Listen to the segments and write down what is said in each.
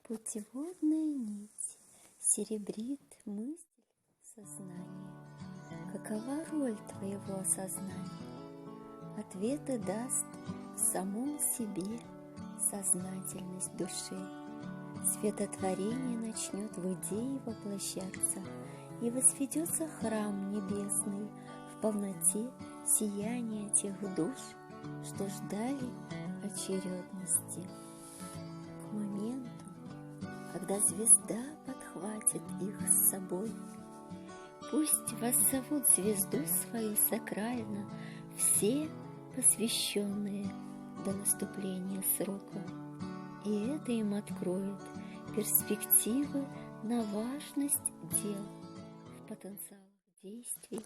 Путеводная нить серебрит мысль сознания. Какова роль твоего осознания? Ответы даст в самом себе сознательность души. Светотворение начнет в идее воплощаться, и возведется храм небесный в полноте сияния тех душ, что ждали очередности. К моменту, когда звезда подхватит их с собой, пусть воззовут звезду свою сакрально все посвященные до наступления срока, и это им откроет перспективы на важность дел в потенциалах действий,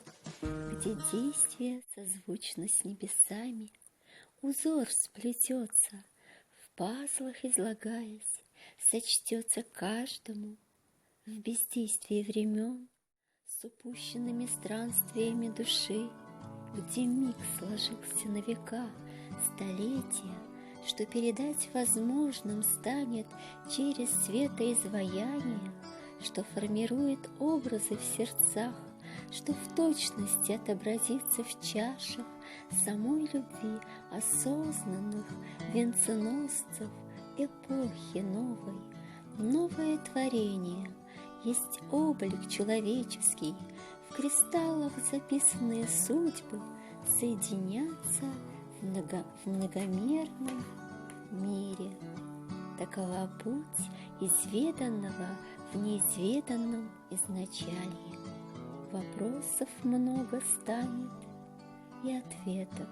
где действие созвучно с небесами, узор сплетется, в пазлах излагаясь, сочтется каждому в бездействии времен с упущенными странствиями души, где миг сложился на века, столетия, что передать возможным станет через светоизваяние, что формирует образы в сердцах, что в точности отобразится в чашах самой любви осознанных венценосцев эпохи новой. Новое творение есть облик человеческий, в кристаллах записанные судьбы соединятся в многомерном мире. Такова путь изведанного в неизведанном изначалье. Вопросов много станет и ответов.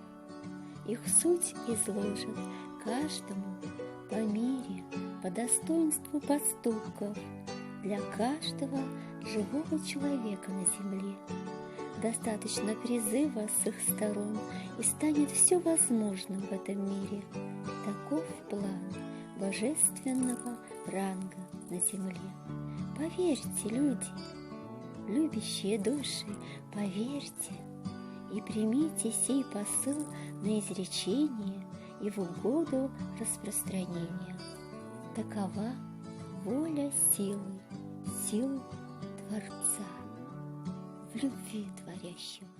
Их суть изложат каждому по мере, по достоинству поступков для каждого живого человека на земле. Достаточно призыва с их сторон, и станет все возможным в этом мире. Таков план божественного ранга на земле. Поверьте, люди, любящие души, поверьте и примите сей посыл на изречение и в угоду распространения. Такова воля силы, сил Творца, в любви творящего.